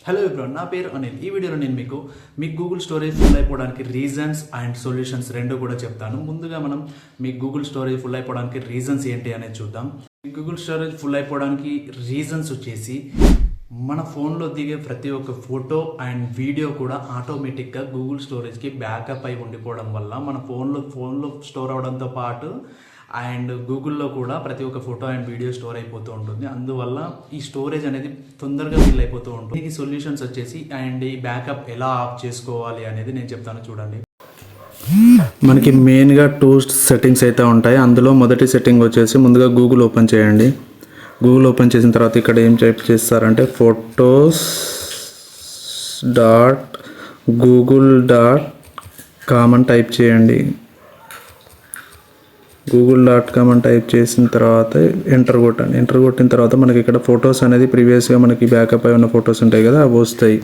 Hello everyone, నా పేరు అనిల్. ఈ వీడియోలో నేను మీకు గూగుల్ స్టోరేజ్ ఫుల్ అయిపోవడానికి రీజన్స్ అండ్ సొల్యూషన్స్ రెండు కూడా చెప్తాను. ముందుగా మనం మీ గూగుల్ స్టోరేజ్ ఫుల్ అయిపోవడానికి రీజన్స్ ఏంటి అనేది చూద్దాం. గూగుల్ స్టోరేజ్ ఫుల్ అయిపోవడానికి రీజన్స్ వచ్చేసి మన ఫోన్లో దిగే ప్రతి ఒక్క ఫోటో అండ్ వీడియో కూడా ఆటోమేటిక్గా గూగుల్ స్టోరేజ్కి బ్యాకప్ అయి ఉండిపోవడం వల్ల మన ఫోన్లో స్టోర్ అవడంతో పాటు అండ్ గూగుల్లో కూడా ప్రతి ఒక్క ఫోటో అండ్ వీడియో స్టోర్ అయిపోతూ ఉంటుంది. అందువల్ల ఈ స్టోరేజ్ అనేది తొందరగా ఫిల్ అయిపోతూ ఉంటుంది. ఈ సొల్యూషన్స్ వచ్చేసి అండ్ ఈ బ్యాకప్ ఎలా ఆఫ్ చేసుకోవాలి అనేది నేను చెప్తాను, చూడండి. మనకి మెయిన్గా 2 సెట్టింగ్స్ అయితే ఉంటాయి. అందులో మొదటి సెట్టింగ్ వచ్చేసి ముందుగా గూగుల్ ఓపెన్ చేయండి. గూగుల్ ఓపెన్ చేసిన తర్వాత ఇక్కడ ఏం టైప్ చేస్తారంటే photos.google.com అని టైప్ చేయండి. google.com అని టైప్ చేసిన తర్వాత ఎంటర్ కొట్టండి. ఎంటర్ కొట్టిన తర్వాత మనకి ఇక్కడ ఫొటోస్ అనేది ప్రీవియస్గా మనకి బ్యాకప్ అయి ఉన్న ఫొటోస్ ఉంటాయి కదా, అవి వస్తాయి.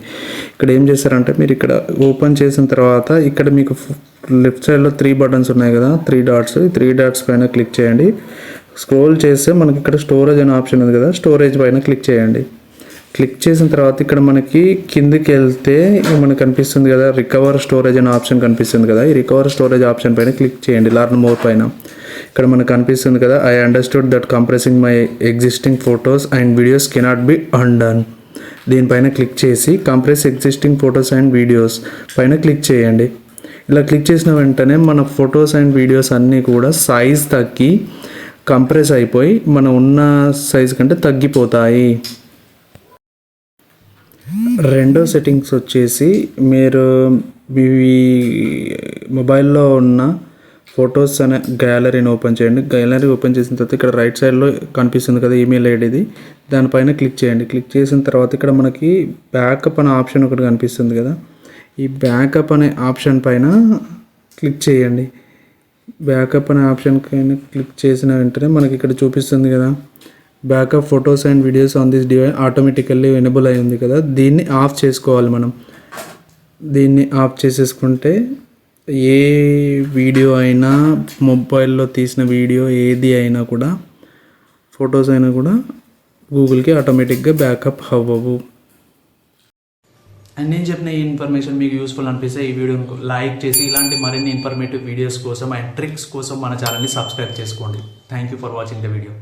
ఇక్కడ ఏం చేస్తారంటే మీరు ఇక్కడ ఓపెన్ చేసిన తర్వాత ఇక్కడ మీకు లెఫ్ట్ సైడ్లో 3 బటన్స్ ఉన్నాయి కదా, 3 డాట్స్. ఈ 3 డాట్స్ పైన క్లిక్ చేయండి. స్క్రోల్ చేస్తే మనకి ఇక్కడ స్టోరేజ్ అనే ఆప్షన్ ఉంది కదా, స్టోరేజ్ పైన క్లిక్ చేయండి. క్లిక్ చేసిన తర్వాత ఇక్కడ మనకి కిందికి వెళ్తే మనకు కనిపిస్తుంది కదా, రికవర్ స్టోరేజ్ అనే ఆప్షన్ కనిపిస్తుంది కదా. ఈ రికవర్ స్టోరేజ్ ఆప్షన్ పైన క్లిక్ చేయండి. లర్న్ మోర్ పైన ఇక్కడ మనకు కనిపిస్తుంది కదా, I understood that compressing my existing photos and videos cannot be undone. దీనిపైన క్లిక్ చేసి compress existing photos and videos పైన క్లిక్ చేయండి. ఇలా క్లిక్ చేసిన వెంటనే మన ఫొటోస్ అండ్ వీడియోస్ అన్నీ కూడా సైజ్ తగ్గి కంప్రెస్ అయిపోయి మన ఉన్న సైజ్ కంటే తగ్గిపోతాయి. రెండో సెట్టింగ్స్ వచ్చేసి మీరు మీ మొబైల్లో ఉన్న ఫొటోస్ అనే గ్యాలరీని ఓపెన్ చేయండి. గ్యాలరీ ఓపెన్ చేసిన తర్వాత ఇక్కడ రైట్ సైడ్లో కనిపిస్తుంది కదా ఈమెయిల్ ఐడిది, దానిపైన క్లిక్ చేయండి. క్లిక్ చేసిన తర్వాత ఇక్కడ మనకి బ్యాకప్ అనే ఆప్షన్ ఒకటి కనిపిస్తుంది కదా, ఈ బ్యాకప్ అనే ఆప్షన్ పైన క్లిక్ చేయండి. బ్యాకప్ అనే ఆప్షన్ పైన క్లిక్ చేసిన వెంటనే మనకి ఇక్కడ చూపిస్తుంది కదా, backup photos and videos on this device automatically enable అయి ఉంది కదా, దీన్ని ఆఫ్ చేసుకోవాలి మనం. దీన్ని ఆఫ్ చేసేసుకుంటే ఏ వీడియో అయినా, మొబైల్లో తీసిన వీడియో ఏది అయినా కూడా, ఫొటోస్ అయినా కూడా గూగుల్కి ఆటోమేటిక్గా బ్యాకప్ అవ్వవు. అండ్ నేను చెప్పిన ఈ ఇన్ఫర్మేషన్ మీకు యూస్ఫుల్ అనిపిస్తే ఈ వీడియోని లైక్ చేసి ఇలాంటి మరిన్ని ఇన్ఫర్మేటివ్ వీడియోస్ కోసం అండ్ ట్రిక్స్ కోసం మన ఛానల్ని సబ్స్క్రైబ్ చేసుకోండి. Thank you for watching the video.